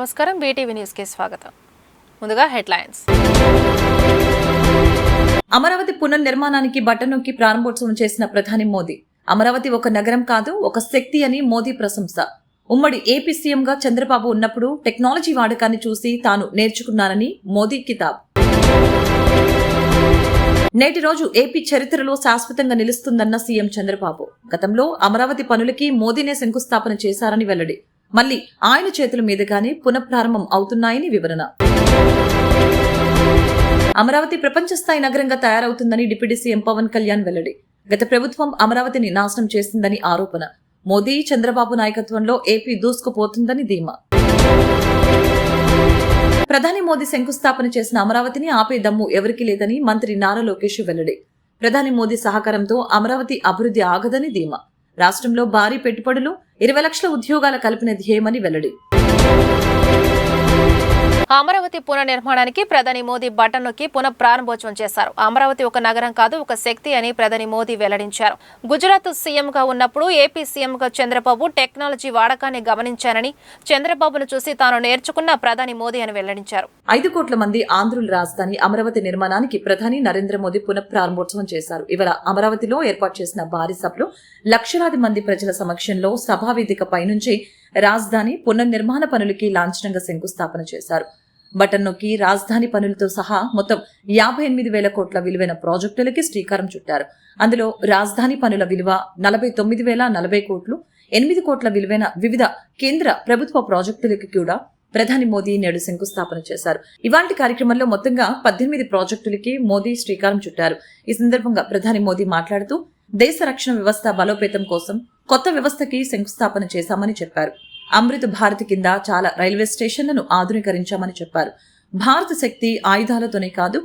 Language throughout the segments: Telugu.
నమస్కారం బీటీవీ న్యూస్ కి స్వాగతం. ముందుగా హెడ్లైన్స్. అమరావతి పునర్నిర్మాణానికి బటన్ నొక్కి ప్రారంభోత్సవం చేసిన ప్రధాని మోదీ. అమరావతి ఒక నగరం కాదు, ఒక శక్తి అని మోదీ ప్రశంస. ఉమ్మడి ఏపీ సీఎంగా చంద్రబాబు ఉన్నప్పుడు టెక్నాలజీ వాడకాన్ని చూసి తాను నేర్చుకున్నానని మోదీ కితాబ్. నేటి రోజు ఏపీ చరిత్రలో శాశ్వతంగా నిలుస్తుందన్న సీఎం చంద్రబాబు. గతంలో అమరావతి పనులకి మోదీనే శంకుస్థాపన చేశారని వెల్లడి. మళ్లీ ఆయన చేతుల మీదుగానే పునఃప్రారంభం అవుతున్నాయని వివరణ. అమరావతి ప్రపంచ స్థాయి నగరంగా తయారవుతుందని డిప్యూటీ సీఎం పవన్ కళ్యాణ్ వెల్లడి. గత ప్రభుత్వం అమరావతిని నాశనం చేసిందని ఆరోపణ. మోదీ చంద్రబాబు నాయకత్వంలో ఏపీ దూసుకుపోతుందని ధీమా. ప్రధాని మోదీ శంకుస్థాపన చేసిన అమరావతిని ఆపే దమ్ము ఎవరికీ లేదని మంత్రి నారా లోకేష్ వెల్లడి. ప్రధాని మోదీ సహకారంతో అమరావతి అభివృద్ధి ఆగదని ధీమా. రాష్ట్రంలో భారీ పెట్టుబడులు, 20 లక్షల ఉద్యోగాల కల్పన ధ్యేయమని వెల్లడి. అమరావతి పునర్నిర్మాణానికి ప్రధాని మోదీ బటన్ నొక్కి పునః ప్రారంభోత్సవం చేశారు. అమరావతి ఒక నగరం కాదు, ఒక శక్తి అని ప్రధాని మోదీ వెల్లడించారు. గుజరాత్ సీఎంగా ఉన్నప్పుడు ఏపీ సీఎంగా చంద్రబాబు టెక్నాలజీ వాడకాన్ని గమనించానని, చంద్రబాబును చూసి తాను నేర్చుకున్న ప్రధాని మోదీ అని వెల్లడించారు. 5 కోట్ల మంది ఆంధ్రుల రాజధాని అమరావతి నిర్మాణానికి ప్రధాని నరేంద్ర మోదీ పునః ప్రారంభోత్సవం చేశారు. ఇవాళ అమరావతిలో ఏర్పాటు చేసిన భారీ సభలో లక్షలాది మంది ప్రజల సమక్షంలో సభావేదికపై నుంచి రాజధాని పునర్నిర్మాణ పనులకి లాంఛనంగా శంకుస్థాపన చేశారు. బటన్ నొక్కి రాజధాని పనులతో సహా మొత్తం 58,000 కోట్ల విలువైన ప్రాజెక్టులకి శ్రీకారం చుట్టారు. అందులో రాజధాని పనుల విలువ 49,040 కోట్లు, 8 కోట్ల విలువైన వివిధ కేంద్ర ప్రభుత్వ ప్రాజెక్టులకి కూడా ప్రధాని మోదీ నేడు శంకుస్థాపన చేశారు. ఇవాల్టి కార్యక్రమంలో మొత్తంగా 18 ప్రాజెక్టులకి మోదీ శ్రీకారం చుట్టారు. ఈ సందర్భంగా ప్రధాని మోదీ మాట్లాడుతూ దేశ రక్షణ వ్యవస్థ బలోపేతం కోసం కొత్త వ్యవస్థకి శంకుస్థాపన చేశామని చెప్పారు. అమృత్ భారత్ కింద చాలా రైల్వే స్టేషన్లను ఆధునీకరించామని చెప్పారు. భారత శక్తి ఆయుధాలతోనే కాదు,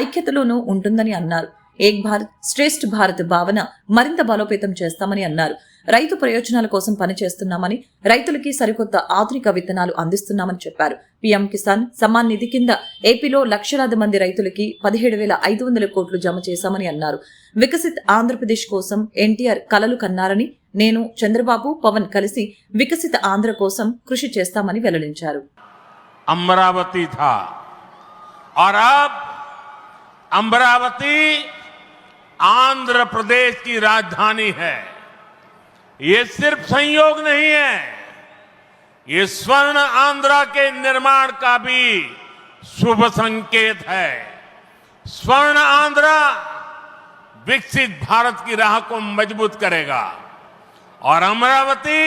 ఐక్యతలోనూ ఉంటుందని అన్నారు. ఏక్ భారత్ శ్రేష్ఠ భారత్ భావన మరింత బలోపేతం చేస్తామని అన్నారు. రైతు ప్రయోజనాల కోసం పనిచేస్తున్నామని, రైతులకి సరికొత్త ఆధునిక విత్తనాలు అందిస్తున్నామని చెప్పారు. పీఎం కిసాన్ సమ్మాన్ నిధి కింద ఏపీలో లక్షలాది మంది రైతులకి 17,500 కోట్లు జమ చేశామని అన్నారు. వికసిత్ ఆంధ్రప్రదేశ్ కోసం ఎన్టీఆర్ కలలు కన్నారని, నేను చంద్రబాబు పవన్ కలిసి వికసిత ఆంధ్ర కోసం కృషి చేస్తామని వెల్లడించారు. అమరావతి థా और अब अमरावती आंध्र प्रदेश की राजधानी है. ये सिर्फ संयोग नहीं है, ये स्वर्ण आंध्रा के निर्माण का भी शुभ संकेत है. स्वर्ण आंध्रा विकसित भारत की राह को मजबूत करेगा और अमरावती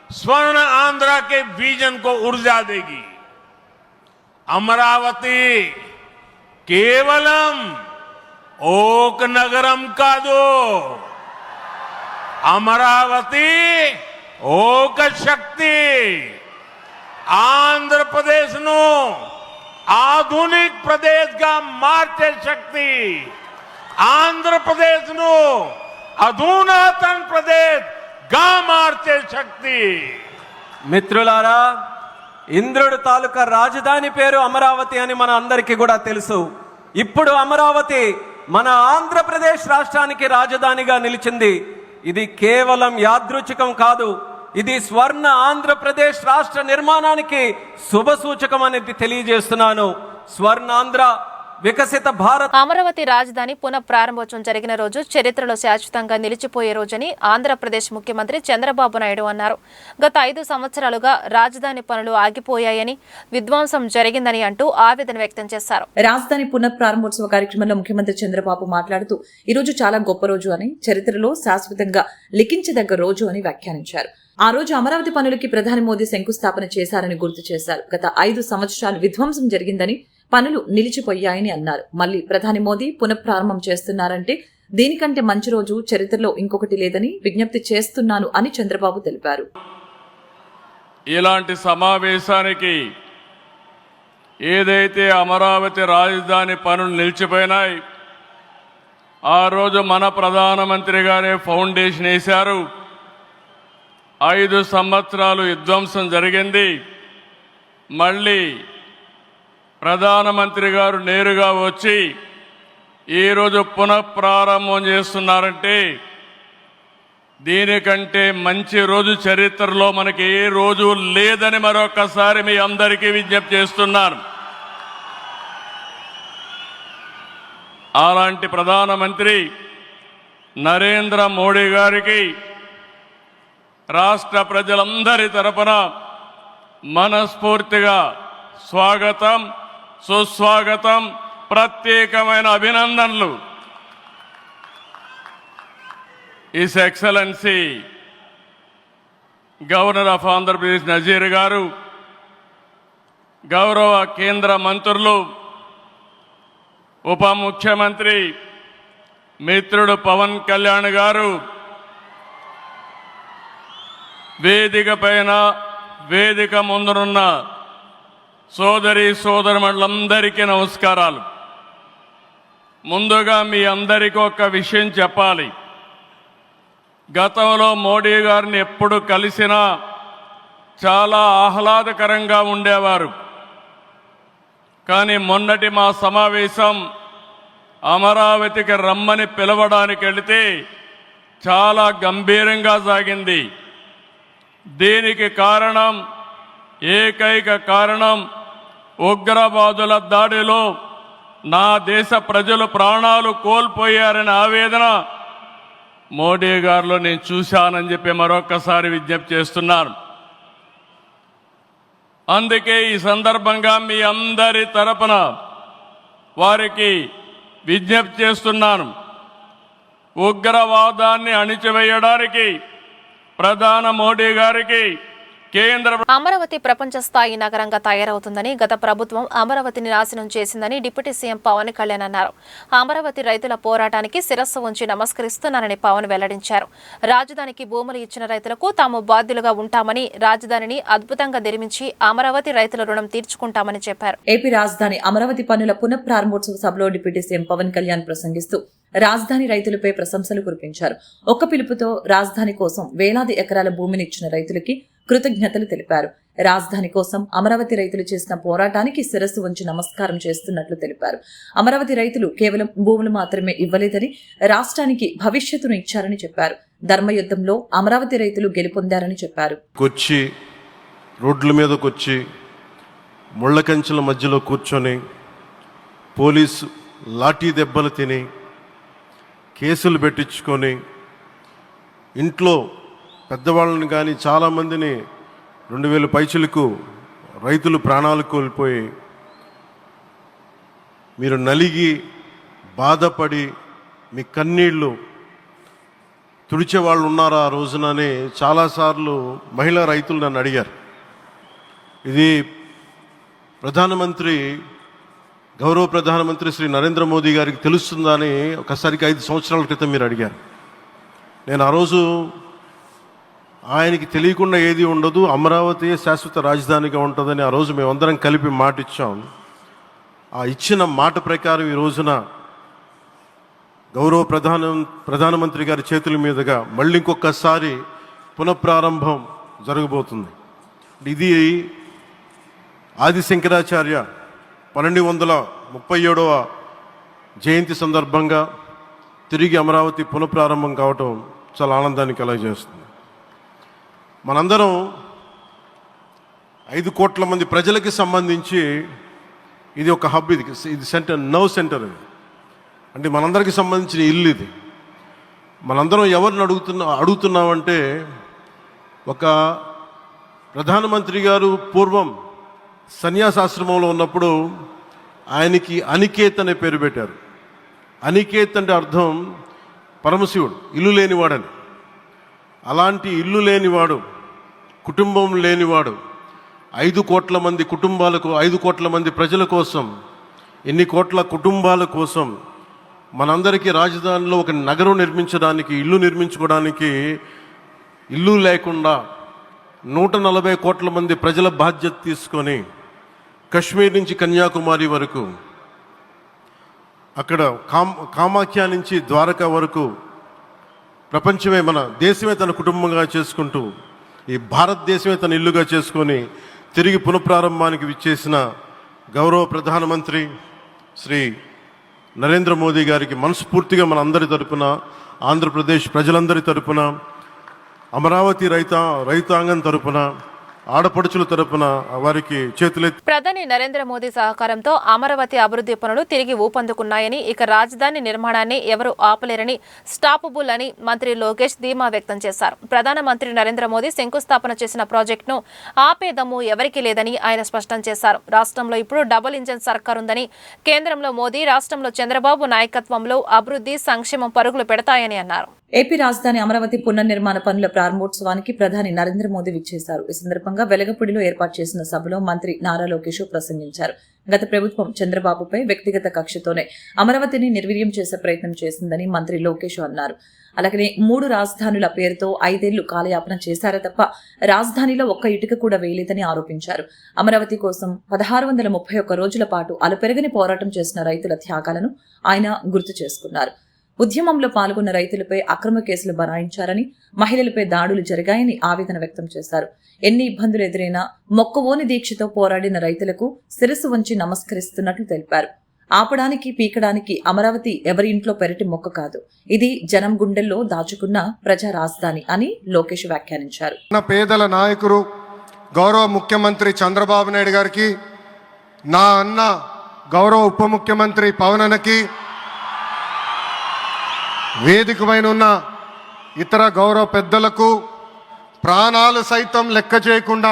स्वर्ण आंध्रा के विजन को ऊर्जा देगी. अमरावती केवलम ओक नगरम कादु, अमरावती ओक शक्ति. आंध्र प्रदेश नो आधुनिक प्रदेश का मार्चे शक्ति, आंध्र प्रदेश नो अधुनातन प्रदेश గా మార్చే శక్తి. మిత్రులారా, ఇంద్రుడు తాలూకా రాజధాని పేరు అమరావతి అని మన అందరికీ కూడా తెలుసు. ఇప్పుడు అమరావతి మన ఆంధ్రప్రదేశ్ రాష్ట్రానికి రాజధానిగా నిలిచింది. ఇది కేవలం యాదృచ్ఛికం కాదు, ఇది స్వర్ణ ఆంధ్రప్రదేశ్ రాష్ట్ర నిర్మాణానికి శుభ సూచకం అనేది తెలియజేస్తున్నాను. స్వర్ణాంధ్ర వికసిత భారత్. అమరావతి రాజధాని పునః ప్రారంభోత్సవం జరిగిన రోజు చరిత్రలో శాశ్వతంగా నిలిచిపోయే రోజని ఆంధ్రప్రదేశ్ ముఖ్యమంత్రి చంద్రబాబు నాయుడు అన్నారు. గత 5 సంవత్సరాలుగా రాజధాని పనులు ఆగిపోయాయని, విధ్వంసం జరిగిందని అంటూ ఆవేదన వ్యక్తం చేశారు. రాజధాని పునః ప్రారంభోత్సవ కార్యక్రమంలో ముఖ్యమంత్రి చంద్రబాబు మాట్లాడుతూ ఈ రోజు చాలా గొప్ప రోజు అని, చరిత్రలో శాశ్వతంగా లిఖించదగ్గ రోజు అని వ్యాఖ్యానించారు. ఆ రోజు అమరావతి పనులకి ప్రధాని మోదీ శంకుస్థాపన చేశారని గుర్తు చేశారు. గత 5 సంవత్సరాలు విధ్వంసం జరిగిందని, పనులు నిలిచిపోయాయని అన్నారు. మళ్లీ ప్రధాని మోదీ పునఃప్రారంభం చేస్తున్నారంటే దీనికంటే మంచి రోజు చరిత్రలో ఇంకొకటి లేదని విజ్ఞప్తి చేస్తున్నాను అని చంద్రబాబు తెలిపారు. ఇలాంటి సమావేశానికి ఏదైతే అమరావతి రాజధాని పనులు నిలిచిపోయినాయి, ఆ రోజు మన ప్రధానమంత్రి గారే ఫౌండేషన్ వేశారు. 5 సంవత్సరాలు విధ్వంసం జరిగింది. మళ్ళీ ప్రధానమంత్రి గారు నేరుగా వచ్చి ఈరోజు పునఃప్రారంభం చేస్తున్నారంటే దీనికంటే మంచి రోజు చరిత్రలో మనకి ఏ రోజు లేదని మరొకసారి మీ అందరికీ విజ్ఞప్తి చేస్తున్నాను. అలాంటి ప్రధానమంత్రి నరేంద్ర మోడీ గారికి రాష్ట్ర ప్రజలందరి తరపున మనస్ఫూర్తిగా స్వాగతం, సుస్వాగతం, ప్రత్యేకమైన అభినందనలు. His Excellency Governor of Andhra Pradesh Nazir గారు, గౌరవ కేంద్ర మంత్రులు, ఉప ముఖ్యమంత్రి మిత్రుడు పవన్ కళ్యాణ్ గారు, వేదిక పైన వేదిక ముందునున్న సోదరి సోదరులందరికీ నమస్కారాలు. ముందుగా మీ అందరికీ ఒక విషయం చెప్పాలి. గతంలో మోడీ గారిని ఎప్పుడు కలిసినా చాలా ఆహ్లాదకరంగా ఉండేవారు. కానీ మొన్నటి మా సమావేశం అమరావతికి రమ్మని పిలవడానికి వెళితే చాలా గంభీరంగా సాగింది. దీనికి కారణం, ఏకైక కారణం, ఉగ్రవాదుల దాడిలో నా దేశ ప్రజలు ప్రాణాలు కోల్పోయారనే ఆవేదన మోడీ గారిలో నేను చూశానని చెప్పి మరొకసారి విజ్ఞప్తి చేస్తున్నాను. అందుకే ఈ సందర్భంగా మీ అందరి తరపున వారికి విజ్ఞప్తి చేస్తున్నాను. ఉగ్రవాదాన్ని అణిచివేయడానికి ప్రధాన మోడీ గారికి కేంద్ర అమరావతి ప్రపంచ స్థాయి నగరంగా తయారవుతుందని గత ప్రభుత్వం అమరావతిని నాశనం చేసిందని డిప్యూటీ సీఎం పవన్ కళ్యాణ్ అన్నారు. అమరావతి రైతుల పోరాటానికి శిరస్సు ఉంచి నమస్కరిస్తున్నానని పవన్ వెల్లడించారు. రాజధానికి భూములు ఇచ్చిన రైతులకు తాము బాధ్యులుగా ఉంటామని, రాజధానిని అద్భుతంగా నిర్మించి అమరావతి రైతుల రుణం తీర్చుకుంటామని చెప్పారు. ఏపీ రాజధాని అమరావతి పనుల పునఃప్రారంభోత్సవ సభలో డిప్యూటీ సీఎం పవన్ కళ్యాణ్ ప్రసంగిస్తూ రాజధాని రైతులపై ప్రశంసలు కురిపించారు. ఒక్క పిలుపుతో రాజధాని కోసం వేలాది ఎకరాల భూమిని ఇచ్చిన రైతులకి కృతజ్ఞతలు తెలిపారు. రాజధాని కోసం అమరావతి రైతులు చేసిన పోరాటానికి శిరస్సు ఉంచి నమస్కారం చేస్తున్నట్లు తెలిపారు. అమరావతి రైతులు కేవలం భూములు మాత్రమే ఇవ్వలేదని, రాష్ట్రానికి భవిష్యత్తును ఇచ్చారని చెప్పారు. ధర్మయుద్ధంలో అమరావతి రైతులు గెలుపొందారని చెప్పారు. రోడ్ల మీదకొచ్చి ముళ్ల కంచెల మధ్యలో కూర్చొని పోలీసు లాఠీ దెబ్బలు తిని కేసులు పెట్టించుకొని ఇంట్లో పెద్దవాళ్ళని కానీ చాలామందిని 2000 పైచులకు రైతులు ప్రాణాలు కోల్పోయి మీరు నలిగి బాధపడి మీ కన్నీళ్ళు తుడిచే వాళ్ళు ఉన్నారా ఆ రోజునని చాలాసార్లు మహిళా రైతులు నన్ను అడిగారు. ఇది గౌరవ ప్రధానమంత్రి శ్రీ నరేంద్ర మోదీ గారికి తెలుస్తుందా అని ఒకసారికి 5 సంవత్సరాల క్రితం మీరు అడిగారు. నేను ఆ రోజు ఆయనకి తెలియకుండా ఏది ఉండదు, అమరావతి శాశ్వత రాజధానిగా ఉంటుందని ఆ రోజు మేమందరం కలిపి మాట ఇచ్చాం. ఆ ఇచ్చిన మాట ప్రకారం ఈ రోజున గౌరవ ప్రధానమంత్రి గారి చేతుల మీదుగా మళ్ళీ ఇంకొకసారి పునఃప్రారంభం జరగబోతుంది. ఇది ఆది శంకరాచార్య 1237వ జయంతి సందర్భంగా తిరిగి అమరావతి పునఃప్రారంభం కావటం చాలా ఆనందాన్ని కలగజేస్తుంది. మనందరం 5 కోట్ల మంది ప్రజలకి సంబంధించి ఇది ఒక హబ్, ఇది సెంటర్, నర్వ్ సెంటర్. ఇది అంటే మనందరికి సంబంధించిన ఇల్లు. ఇది మనందరం ఎవరిని అడుగుతున్నామంటే, ఒక ప్రధానమంత్రి గారు పూర్వం సన్యాసాశ్రమంలో ఉన్నప్పుడు ఆయనకి అనికేత్ అనే పేరు పెట్టారు. అనికేత్ అంటే అర్థం పరమశివుడు, ఇల్లు లేనివాడని. అలాంటి ఇల్లు లేనివాడు, కుటుంబం లేనివాడు 5 కోట్ల మంది కుటుంబాలకు, 5 కోట్ల మంది ప్రజల కోసం, ఎన్ని కోట్ల కుటుంబాల కోసం మనందరికీ రాజధానిలో ఒక నగరం నిర్మించడానికి, ఇల్లు నిర్మించుకోవడానికి ఇల్లు లేకుండా 140 కోట్ల మంది ప్రజల బాధ్యత తీసుకొని కశ్మీర్ నుంచి కన్యాకుమారి వరకు, అక్కడ కామాఖ్య నుంచి ద్వారకా వరకు ప్రపంచమే, మన దేశమే తన కుటుంబంగా చేసుకుంటూ ఈ భారతదేశమే తన ఇల్లుగా చేసుకొని తిరిగి పునఃప్రారంభానికి విచ్చేసిన గౌరవ ప్రధానమంత్రి శ్రీ నరేంద్ర మోదీ గారికి మనస్ఫూర్తిగా మన అందరి తరపున, ఆంధ్రప్రదేశ్ ప్రజలందరి తరపున అమరావతి రైతాంగం తరపున, ఆడపడుచుల తరపున వారికి చేతులెత్తి ప్రధాని నరేంద్ర మోదీ సహకారంతో అమరావతి అభివృద్ధి పనులు తిరిగి ఊపందుకున్నాయని, ఇక రాజధాని నిర్మాణాన్ని ఎవరూ ఆపలేరని, స్టాపబుల్ అని మంత్రి లోకేష్ ధీమా వ్యక్తం చేశారు. ప్రధానమంత్రి నరేంద్ర మోదీ శంకుస్థాపన చేసిన ప్రాజెక్టును ఆపేదమ్ము ఎవరికీ లేదని ఆయన స్పష్టం చేశారు. రాష్ట్రంలో ఇప్పుడు డబుల్ ఇంజన్ సర్కార్ ఉందని, కేంద్రంలో మోదీ, రాష్ట్రంలో చంద్రబాబు నాయకత్వంలో అభివృద్ధి, సంక్షేమం పరుగులు పెడతాయని అన్నారు. ఏపీ రాజధాని అమరావతి పునర్నిర్మాణ పనుల ప్రారంభోత్సవానికి ప్రధాని నరేంద్ర మోదీ విచ్చేశారు. ఈ సందర్భంగా వెలగపూడిలో ఏర్పాటు చేసిన సభలో మంత్రి నారా లోకేష్ ప్రసంగించారు. గత ప్రభుత్వం చంద్రబాబుపై వ్యక్తిగత కక్షతోనే అమరావతిని నిర్వీర్యం చేసే ప్రయత్నం చేసిందని మంత్రి లోకేష్ అన్నారు. అలాగే 3 రాజధానుల పేరుతో 5 ఏళ్లు కాలయాపన చేశారే తప్ప రాజధానిలో ఒక్క ఇటుక కూడా వేయలేదని ఆరోపించారు. అమరావతి కోసం 1631 రోజుల పాటు అలుపెరగని పోరాటం చేసిన రైతుల త్యాగాలను ఆయన గుర్తు చేసుకున్నారు. ఉద్యమంలో పాల్గొన్న రైతులపై అక్రమ కేసులు బనాయించారని, మహిళలపై దాడులు జరిగాయని ఆవేదన వ్యక్తం చేశారు. ఎన్ని ఇబ్బందులు ఎదురైనా మొక్కవోని దీక్షతో పోరాడిన రైతులకు శిరస్సు వంచి నమస్కరిస్తున్నట్లు తెలిపారు. ఆపడానికి, పీకడానికి అమరావతి ఎవరి ఇంట్లో పెరటి మొక్క కాదు, ఇది జనం గుండెల్లో దాచుకున్న ప్రజా రాజధాని అని లోకేష్ వ్యాఖ్యానించారు. పేదల నాయకుడు గౌరవ ముఖ్యమంత్రి చంద్రబాబు నాయుడు గారికి, నా అన్న గౌరవ ఉప ముఖ్యమంత్రి పవన్ అన్నకి, వేదిక పైన ఉన్న ఇతర గౌరవ పెద్దలకు, ప్రాణాలు సైతం లెక్క చేయకుండా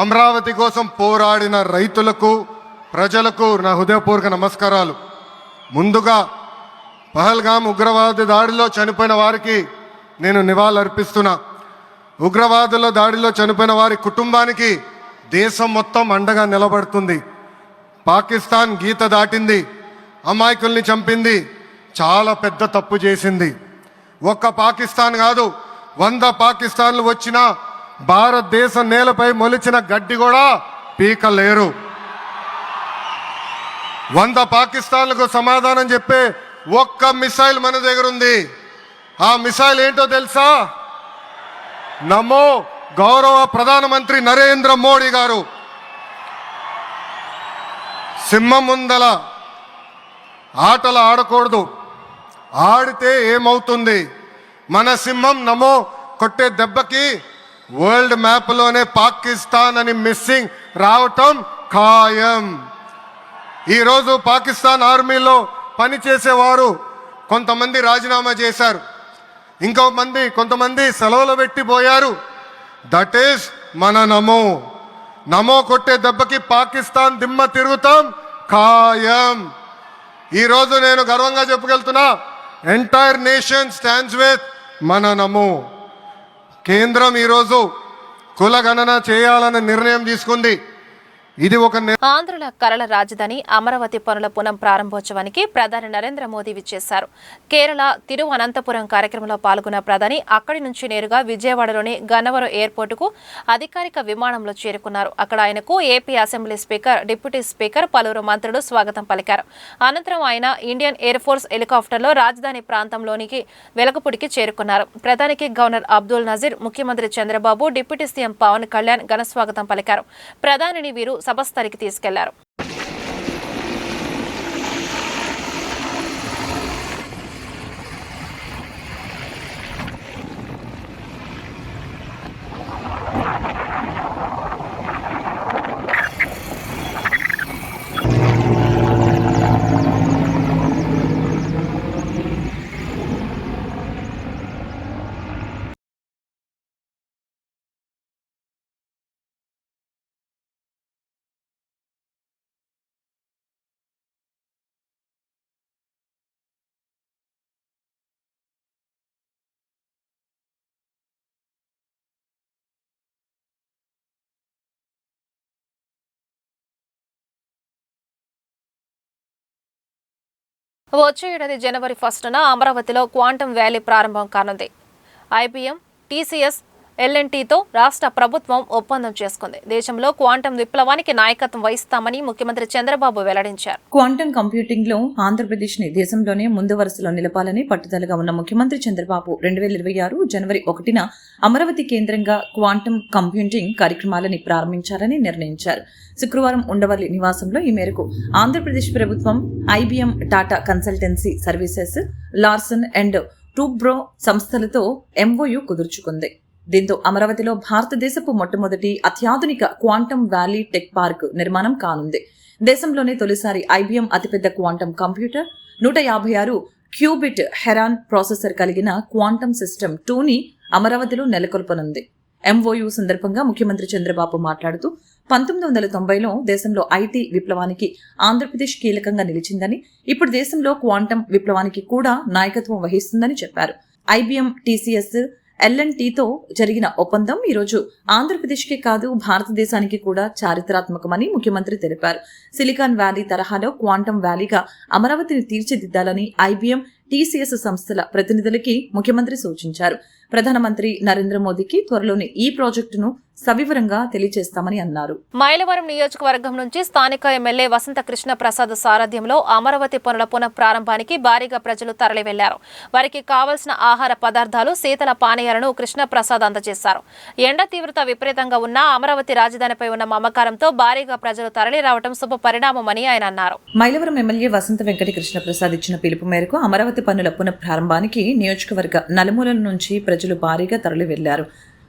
అమరావతి కోసం పోరాడిన రైతులకు, ప్రజలకు నా హృదయపూర్వక నమస్కారాలు. ముందుగా పహల్గామ్ ఉగ్రవాద దాడిలో చనిపోయిన వారికి నేను నివాళులర్పిస్తున్నా. ఉగ్రవాదుల దాడిలో చనిపోయిన వారి కుటుంబానికి దేశం మొత్తం అండగా నిలబడుతుంది. పాకిస్తాన్ గీత దాటింది, అమాయకుల్ని చంపింది, చాలా పెద్ద తప్పు చేసింది. ఒక్క పాకిస్తాన్ కాదు, 100 పాకిస్తాన్లు వచ్చినా భారతదేశం నేలపై మొలిచిన గడ్డి కూడా పీకలేరు. 100 పాకిస్తాన్లకు సమాధానం చెప్పే ఒక్క మిసైల్ మన దగ్గర ఉంది. ఆ మిసైల్ ఏంటో తెలుసా? నమో గౌరవ ప్రధానమంత్రి నరేంద్ర మోడీ గారు. సింహం ముందల ఆటలు ఆడకూడదు, ఆడితే ఏమవుతుంది? మన సింహం నమో కొట్టే దెబ్బకి వరల్డ్ మ్యాప్లోనే పాకిస్తాన్ అని మిస్సింగ్ రావటం ఖాయం. ఈరోజు పాకిస్తాన్ ఆర్మీలో పనిచేసేవారు కొంతమంది రాజీనామా చేశారు, కొంతమంది సెలవులు పెట్టిపోయారు. దట్ ఈస్ మన నమో. నమో కొట్టే దెబ్బకి పాకిస్తాన్ దిమ్మ తిరుగుతాం ఖాయం. ఈరోజు నేను గర్వంగా చెప్పగలుగుతున్నా, ఎంటైర్ నేషన్ స్టాండ్స్ విత్ మన నమో. కేంద్రం ఈరోజు కులగణన చేయాలనే నిర్ణయం తీసుకుంది. ఇది ఒక ఆంధ్రుల కలల రాజధాని అమరావతి పనుల పునః ప్రారంభోత్సవానికి ప్రధాని నరేంద్ర మోదీ విచ్చేశారు. కేరళ తిరువనంతపురం కార్యక్రమంలో పాల్గొన్న ప్రధాని అక్కడి నుంచి నేరుగా విజయవాడలోని గన్నవరం ఎయిర్పోర్టుకు అధికారిక విమానంలో చేరుకున్నారు. అక్కడ ఆయనకు AP assembly speaker, deputy speaker, పలువురు మంత్రులు స్వాగతం పలికారు. అనంతరం ఆయన ఇండియన్ ఎయిర్ ఫోర్స్ హెలికాప్టర్లో రాజధాని ప్రాంతంలోనికి వెలగపూడికి చేరుకున్నారు. ప్రధానికి గవర్నర్ అబ్దుల్ నజీర్, ముఖ్యమంత్రి చంద్రబాబు, డిప్యూటీ సీఎం పవన్ కళ్యాణ్ ఘన స్వాగతం పలికారు. ప్రధానిని వీరు సభస్థలికి తీసుకెళ్లారు. వచ్చే ఏడాది జనవరి 1న అమరావతిలో క్వాంటమ్ వ్యాలీ ప్రారంభం కానుంది. IBM, TCS, L&Tతో రాష్ట్ర ప్రభుత్వం ఒప్పందం చేసుకుంది. దేశంలో క్వాంటమ్ విప్లవానికి నాయకత్వం వహిస్తామని ముఖ్యమంత్రి చంద్రబాబు వెల్లడించారు. క్వాంటమ్ కంప్యూటింగ్ లో ఆంధ్రప్రదేశ్ ని దేశంలోనే ముందు వరుసలో నిలపాలని పట్టుదలగా ఉన్న ముఖ్యమంత్రి చంద్రబాబు 2026 జనవరి 1న అమరావతి కేంద్రంగా క్వాంటమ్ కంప్యూటింగ్ కార్యక్రమాలని ప్రారంభించాలని నిర్ణయించారు. శుక్రవారం ఉండవల్లి నివాసంలో ఈ మేరకు ఆంధ్రప్రదేశ్ ప్రభుత్వం IBM, Tata consultancy services, Larson and Toubro సంస్థలతో MOU కుదుర్చుకుంది. దీంతో అమరావతిలో భారతదేశపు మొట్టమొదటి అత్యాధునిక క్వాంటమ్ వ్యాలీ టెక్ పార్క్ నిర్మాణం కానుంది. దేశంలోనే తొలిసారి ఐబీఎం అతిపెద్ద quantum computer 156 qubit Heron processor కలిగిన క్వాంటమ్ సిస్టమ్ 2ని అమరావతిలో నెలకొల్పనుంది. ఎంఓయూ సందర్భంగా ముఖ్యమంత్రి చంద్రబాబు మాట్లాడుతూ 1990లో దేశంలో ఐటీ విప్లవానికి ఆంధ్రప్రదేశ్ కీలకంగా నిలిచిందని, ఇప్పుడు దేశంలో క్వాంటమ్ విప్లవానికి కూడా నాయకత్వం వహిస్తుందని చెప్పారు. ఐబీఎం, టీసీఎస్, ఎల్ఎన్టీతో జరిగిన ఒప్పందం ఈరోజు ఆంధ్రప్రదేశ్కే కాదు భారతదేశానికి కూడా చారిత్రాత్మకమని ముఖ్యమంత్రి తెలిపారు. సిలికాన్ వ్యాలీ తరహాలో క్వాంటమ్ వ్యాలీగా అమరావతిని తీర్చిదిద్దాలని ఐబీఎం, టీసీఎస్ సంస్థల ప్రతినిధులకి ముఖ్యమంత్రి సూచించారు. ప్రధానమంత్రి నరేంద్ర మోదీకి త్వరలోనే ఈ ప్రాజెక్టును సవివరంగా తెలియజేస్తామని అన్నారు. మైలవరం నియోజకవర్గం నుంచి స్థానిక ఎమ్మెల్యే వసంత కృష్ణ ప్రసాద్ సారథ్యంలో అమరావతి పనుల పునః ప్రారంభానికి భారీగా ప్రజలు తరలి వెళ్లారు. వారికి కావలసిన ఆహార పదార్థాలు, శీతల పానీయాలను కృష్ణ ప్రసాద్ అందజేశారు. ఎండ తీవ్రత విపరీతంగా ఉన్న అమరావతి రాజధానిపై ఉన్న మమకారంతో భారీగా ప్రజలు తరలి రావడం శుభ పరిణామమని ఆయన అన్నారు. మైలవరం ఎమ్మెల్యే వసంత వెంకట కృష్ణ ప్రసాద్ ఇచ్చిన పిలుపు మేరకు అమరావతి పనుల పునః ప్రారంభానికి నియోజకవర్గ నలుమూలల నుంచి ప్రజలు భారీగా తరలి వెళ్లారు.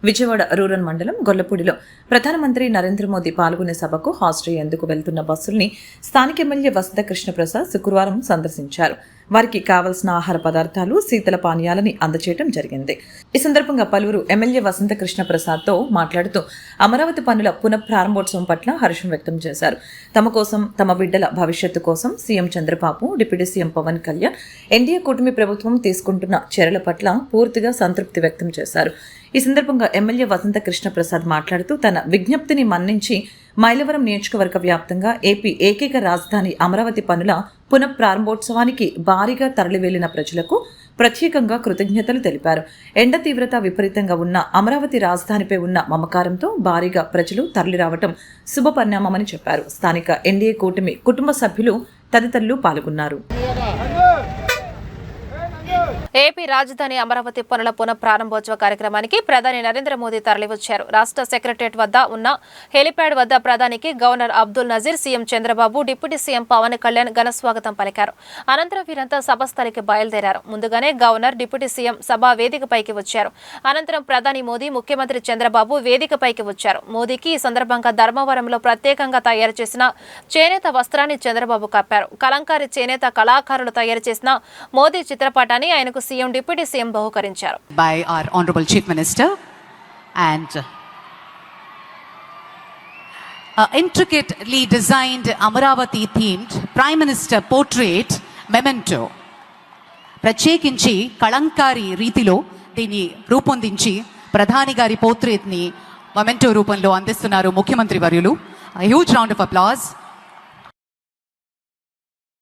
విజయవాడ రూరల్ మండలం గొల్లపూడిలో ప్రధానమంత్రి నరేంద్ర మోదీ పాల్గొనే సభకు హాజరయ్యేందుకు వెళ్తున్న బస్సుల్ని స్థానిక ఎమ్మెల్యే వసంత కృష్ణ ప్రసాద్ శుక్రవారం సందర్శించారు. వారికి కావలసిన ఆహార పదార్థాలు, శీతల పానీయాలని అందజేయడం జరిగింది. ఈ సందర్భంగా పలువురు ఎమ్మెల్యే వసంత కృష్ణ ప్రసాద్ తో మాట్లాడుతూ అమరావతి పనుల పునః ప్రారంభోత్సవం పట్ల హర్షం వ్యక్తం చేశారు. తమ కోసం, తమ బిడ్డల భవిష్యత్తు కోసం CM Chandrababu, deputy CM Pawan Kalyan, NDA కూటమి ప్రభుత్వం తీసుకుంటున్న చర్యల పట్ల పూర్తిగా సంతృప్తి వ్యక్తం చేశారు. ఈ సందర్భంగా ఎమ్మెల్యే వసంత కృష్ణ ప్రసాద్ మాట్లాడుతూ తన విజ్ఞప్తిని మన్నించి మైలవరం నియోజకవర్గ వ్యాప్తంగా ఏపీ ఏకైక రాజధాని అమరావతి పనుల పునః ప్రారంభోత్సవానికి భారీగా తరలి వెళ్లిన ప్రజలకు ప్రత్యేకంగా కృతజ్ఞతలు తెలిపారు. ఎండ తీవ్రత విపరీతంగా ఉన్న అమరావతి రాజధానిపై ఉన్న మమకారంతో భారీగా ప్రజలు తరలిరావటం శుభ పరిణామమని చెప్పారు. స్థానిక ఎన్డీఏ కూటమి కుటుంబ సభ్యులు తదితరులు పాల్గొన్నారు. ఏపీ రాజధాని అమరావతి పనుల పునః ప్రారంభోత్సవ కార్యక్రమానికి ప్రధాని నరేంద్ర మోదీ తరలివచ్చారు. రాష్ట్ర సెక్రటరియట్ వద్ద ఉన్న హెలిప్యాడ్ వద్ద ప్రధానికి governor Abdul Nazeer, CM Chandrababu, deputy CM Pawan Kalyan ఘన స్వాగతం పలికారు. అనంతరం వీరంతా సభస్థలికి బయలుదేరారు. ముందుగానే గవర్నర్, డిప్యూటీ సీఎం సభా వేదికపైకి వచ్చారు. అనంతరం ప్రధాని మోదీ, ముఖ్యమంత్రి చంద్రబాబు వేదికపైకి వచ్చారు. మోదీకి ఈ సందర్భంగా ధర్మవరంలో ప్రత్యేకంగా తయారు చేసిన చేనేత వస్త్రాన్ని చంద్రబాబు కప్పారు. కలంకారీ చేనేత కళాకారులు తయారు చేసిన మోదీ చిత్రపటాన్ని ఆయనకు సీఎం, డిప్యూటీ సీఎం బహుకరించారు. By our Honorable Chief Minister and intricately designed Amaravati themed Prime Minister portrait memento. ప్రత్యేకించి కళంకారీ రీతిలో దీన్ని రూపొందించి ప్రధాని గారి పోర్ట్రేట్ ని మెమెంటో రూపంలో అందిస్తున్నారు ముఖ్యమంత్రి వర్యులు. Huge round of applause.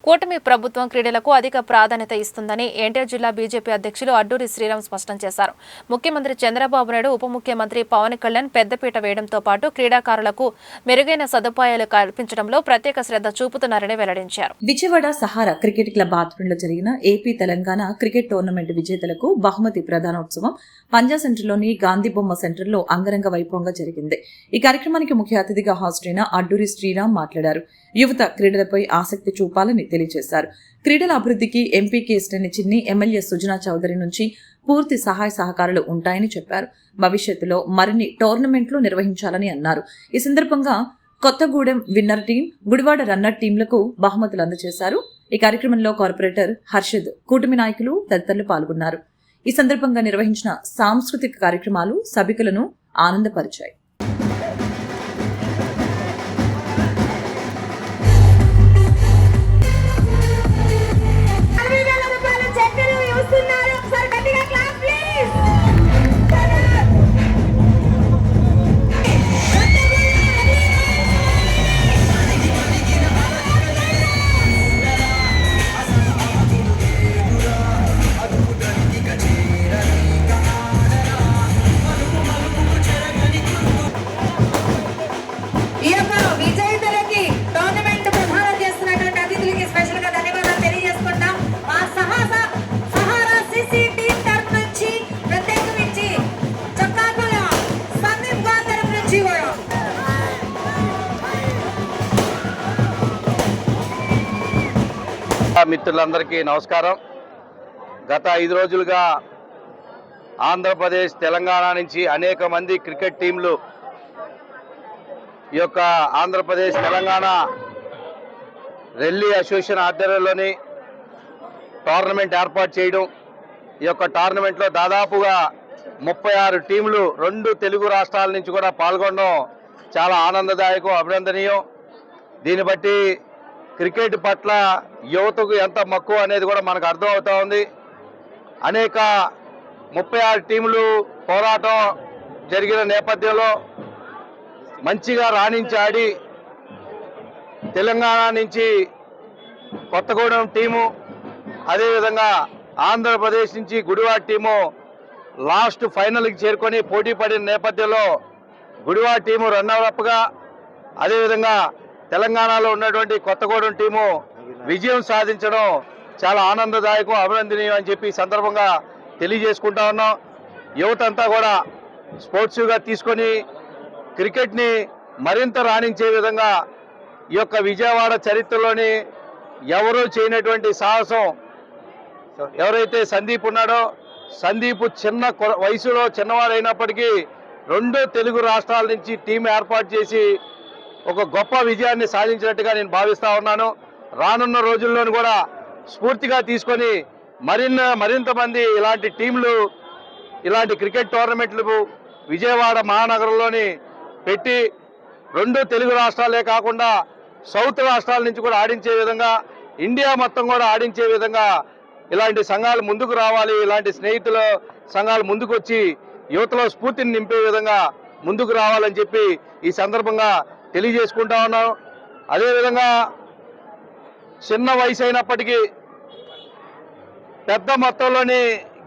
కూటమి ప్రభుత్వం క్రీడలకు అధిక ప్రాధాన్యత ఇస్తుందని ఎన్టీఆర్ జిల్లా బీజేపీ అధ్యక్షులు అడ్డూరి శ్రీరామ్ స్పష్టం చేశారు. ముఖ్యమంత్రి చంద్రబాబు నాయుడు, ఉప ముఖ్యమంత్రి పవన్ కళ్యాణ్ పెద్దపీట వేయడంతో పాటు క్రీడాకారులకు మెరుగైన సదుపాయాలు కల్పించడంలో ప్రత్యేక శ్రద్ధ చూపుతున్నారని వెల్లడించారు. విజయవాడ సహారా క్రికెట్ క్లబ్ ఆధ్వర్యంలో జరిగిన ఏపీ తెలంగాణ క్రికెట్ టోర్నమెంట్ విజేతలకు బహుమతి ప్రదానోత్సవం పంజా సెంటర్లోని గాంధీ బొమ్మ సెంటర్లో అంగరంగ వైభవంగా జరిగింది. ఈ కార్యక్రమానికి ముఖ్య అతిథిగా హాజరైన అడ్డూరి శ్రీరామ్ మాట్లాడారు. యువత క్రీడలపై ఆసక్తి చూపాలని తెలియజేశారు. క్రీడల అభివృద్ధికి ఎంపీ కేశినేని చిన్ని, ఎమ్మెల్యే సుజనా చౌదరి నుంచి పూర్తి సహాయ సహకారాలు ఉంటాయని చెప్పారు. భవిష్యత్తులో మరిన్ని టోర్నమెంట్లు నిర్వహించాలని అన్నారు. ఈ సందర్భంగా Kothagudem winner team, Gudivada runner టీంలకు బహుమతులు అందజేశారు. ఈ కార్యక్రమంలో కార్పొరేటర్ హర్షద్, కూటమి నాయకులు తదితరులు పాల్గొన్నారు. ఈ సందర్భంగా నిర్వహించిన సాంస్కృతిక కార్యక్రమాలు సభికులను ఆనందపరిచాయి. మిత్రులందరికీ నమస్కారం. గత 5 రోజులుగా ఆంధ్రప్రదేశ్ తెలంగాణ నుంచి అనేక మంది క్రికెట్ టీంలు ఈ యొక్క ఆంధ్రప్రదేశ్ తెలంగాణ రెల్లీ అసోసియేషన్ ఆధ్వర్యంలోని టోర్నమెంట్ ఏర్పాటు చేయడం, ఈ యొక్క టోర్నమెంట్లో దాదాపుగా 36 టీంలు 2 తెలుగు రాష్ట్రాల నుంచి కూడా పాల్గొనడం చాలా ఆనందదాయకం, అభినందనీయం. దీన్ని బట్టి క్రికెట్ పట్ల యువతకు ఎంత మక్కువ అనేది కూడా మనకు అర్థమవుతా ఉంది. అనేక 36 టీంలు పోరాటం జరిగిన నేపథ్యంలో మంచిగా రాణించి ఆడి తెలంగాణ నుంచి కొత్తగూడెం టీము, అదేవిధంగా ఆంధ్రప్రదేశ్ నుంచి గుడివాడ టీము లాస్ట్ ఫైనల్కి చేరుకొని పోటీ పడిన నేపథ్యంలో గుడివాడ టీము రన్నర్అప్గా, అదేవిధంగా తెలంగాణలో ఉన్నటువంటి కొత్తగూడెం టీము విజయం సాధించడం చాలా ఆనందదాయకం, అభినందనీయం అని చెప్పి ఈ సందర్భంగా తెలియజేసుకుంటా ఉన్నాం. యువత అంతా కూడా స్పోర్ట్స్గా తీసుకొని క్రికెట్ని మరింత రాణించే విధంగా ఈ యొక్క విజయవాడ చరిత్రలోని ఎవరూ చేయనటువంటి సాహసం ఎవరైతే సందీప్ ఉన్నాడో, సందీప్ చిన్న వయసులో చిన్నవాడైనప్పటికీ 2 తెలుగు రాష్ట్రాల నుంచి టీం ఏర్పాటు చేసి ఒక గొప్ప విజయాన్ని సాధించినట్టుగా నేను భావిస్తా ఉన్నాను. రానున్న రోజుల్లోనూ కూడా స్ఫూర్తిగా తీసుకొని మరింత మంది ఇలాంటి టీంలు, ఇలాంటి క్రికెట్ టోర్నమెంట్లు విజయవాడ మహానగరంలోని పెట్టి 2 తెలుగు రాష్ట్రాలే కాకుండా సౌత్ రాష్ట్రాల నుంచి కూడా ఆడించే విధంగా, ఇండియా మొత్తం కూడా ఆడించే విధంగా ఇలాంటి సంఘాలు ముందుకు రావాలి. ఇలాంటి స్నేహితుల సంఘాలు ముందుకు వచ్చి యువతలో స్ఫూర్తిని నింపే విధంగా ముందుకు రావాలని చెప్పి ఈ సందర్భంగా తెలియజేసుకుంటా ఉన్నాం. అదేవిధంగా చిన్న వయసు అయినప్పటికీ పెద్ద మొత్తంలోని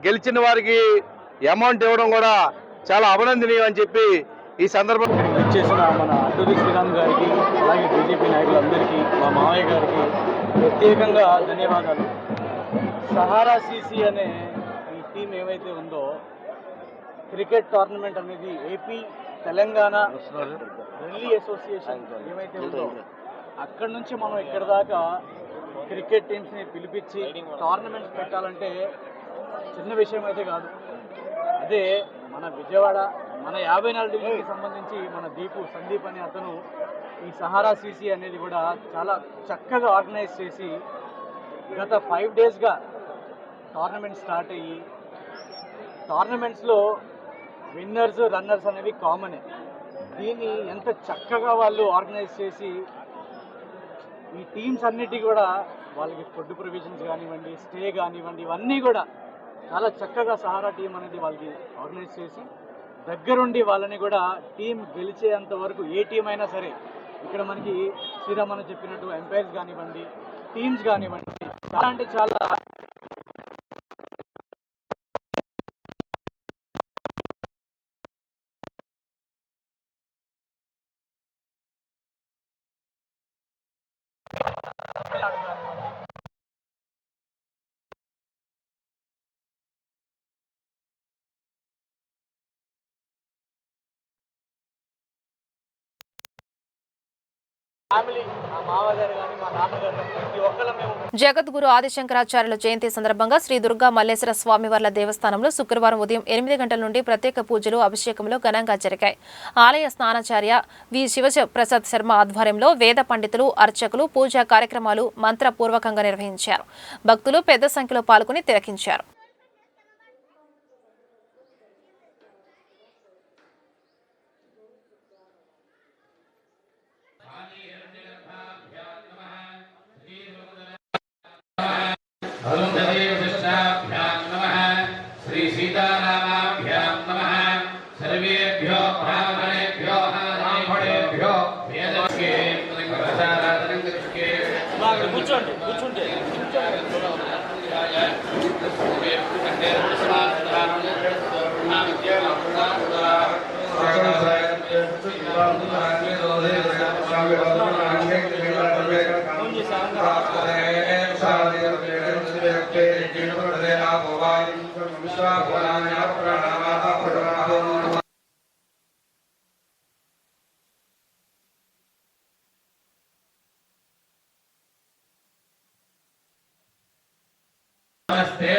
గెలిచిన వారికి అమౌంట్ ఇవ్వడం కూడా చాలా అభినందనీయం అని చెప్పి ఈ సందర్భంగా చేసిన మన అల్లూరి శ్రీరామ్ గారికి, అలాగే బీజేపీ నాయకులందరికీ, మా మామయ్య గారికి ప్రత్యేకంగా ధన్యవాదాలు. సహారా సిసి అనే ఈ టీం ఏవైతే ఉందో, క్రికెట్ టోర్నమెంట్ అనేది ఏపీ తెలంగాణ రెల్లీ అసోసియేషన్ ఏమైతే ఉందో అక్కడి నుంచి మనం ఇక్కడ దాకా క్రికెట్ టీమ్స్ని పిలిపించి టోర్నమెంట్స్ పెట్టాలంటే చిన్న విషయం అయితే కాదు. అదే మన విజయవాడ, మన 54 డివిజన్కి సంబంధించి మన సందీప్ అనే అతను ఈ సహారా సిసి అనేది కూడా చాలా చక్కగా ఆర్గనైజ్ చేసి గత 5 డేస్గా టోర్నమెంట్ స్టార్ట్ అయ్యి, టోర్నమెంట్స్లో విన్నర్స్ రన్నర్స్ అనేవి కామనే. దీన్ని ఎంత చక్కగా వాళ్ళు ఆర్గనైజ్ చేసి ఈ టీమ్స్ అన్నిటికీ కూడా వాళ్ళకి ఫుడ్ ప్రొవిజన్స్ కానివ్వండి, స్టే కానివ్వండి, ఇవన్నీ కూడా చాలా చక్కగా సహారా టీం అనేది వాళ్ళకి ఆర్గనైజ్ చేసి దగ్గరుండి వాళ్ళని కూడా టీం గెలిచేంత వరకు ఏ టీం అయినా సరే, ఇక్కడ మనకి శ్రీరామన్న చెప్పినట్టు ఎంపైర్స్ కానివ్వండి, టీమ్స్ కానివ్వండి, చాలా అంటే చాలా ఫ్యామిలీ, మా మామగారు కానీ మా నాన్నగారు కానీ ప్రతి ఒక్కరు మేము. జగద్గురు ఆదిశంకరాచార్యుల జయంతి సందర్భంగా శ్రీ దుర్గా మల్లేశ్వర స్వామివార్ల దేవస్థానంలో శుక్రవారం ఉదయం 8 గంటల నుండి ప్రత్యేక పూజలు, అభిషేకములు ఘనంగా జరిగాయి. ఆలయ స్నానాచార్య వి శివప్రసాద్ శర్మ ఆధ్వర్యంలో వేద పండితులు, అర్చకులు పూజా కార్యక్రమాలు మంత్రపూర్వకంగా నిర్వహించారు. భక్తులు పెద్ద సంఖ్యలో పాల్గొని తిలకించారు. श्री सीतारामाभ्यां नमः। सर्वेभ्यो ब्राह्मणेभ्यो ब्राह्मणेभ्यो वेदके प्रसादानं कृष्णे కూర్చోండి కూర్చుంటే నమస్తే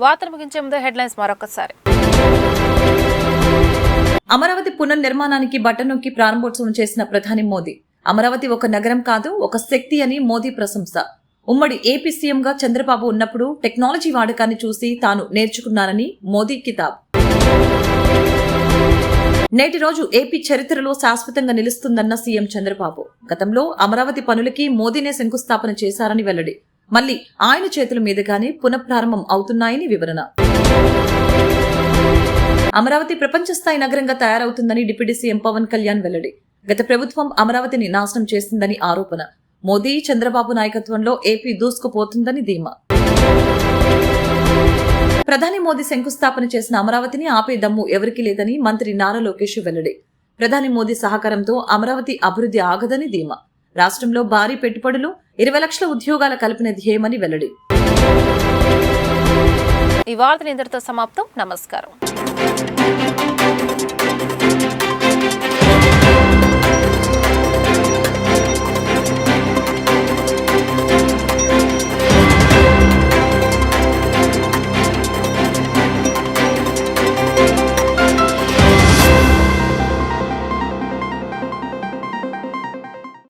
వార్తలు ముగించే ముందు హెడ్లైన్స్ మరొకసారి. అమరావతి పునర్నిర్మాణానికి బటన్ నొక్కి ప్రారంభోత్సవం చేసిన ప్రధాని మోదీ. అమరావతి ఒక నగరం కాదు, ఒక శక్తి అని మోదీ ప్రశంస. ఉమ్మడి ఏపీ సీఎంగా చంద్రబాబు ఉన్నప్పుడు టెక్నాలజీ వాడకాన్ని చూసి తాను నేర్చుకున్నానని మోదీ కితాబ్. నేటి రోజు ఏపీ చరిత్రలో శాశ్వతంగా నిలుస్తుందన్న సీఎం చంద్రబాబు. గతంలో అమరావతి పనులకి మోదీనే శంకుస్థాపన చేశారని వెల్లడి. మళ్లీ ఆయన చేతుల మీదుగానే పునఃప్రారంభం అవుతున్నాయని వివరణ. అమరావతి ప్రపంచ స్థాయి నగరంగా తయారవుతుందని డిప్యూటీ సీఎం పవన్ కళ్యాణ్ వెల్లడి. గత ప్రభుత్వం అమరావతిని నాశనం చేసిందని ఆరోపణ. మోదీ చంద్రబాబు నాయకత్వంలో ఏపీ దూసుకుపోతుందని ధీమా. ప్రధాని మోదీ శంకుస్థాపన చేసిన అమరావతిని ఆపే దమ్ము ఎవరికీ లేదని మంత్రి నారా లోకేష్ వెల్లడి. ప్రధాని మోదీ సహకారంతో అమరావతి అభివృద్ధి ఆగదని ధీమా. రాష్ట్రంలో భారీ పెట్టుబడులు, 20 లక్షల ఉద్యోగాల కల్పన ధ్యేయమని వెల్లడి. ఈ వార్తలు ఇంతటితో సమాప్తం. నమస్కారం.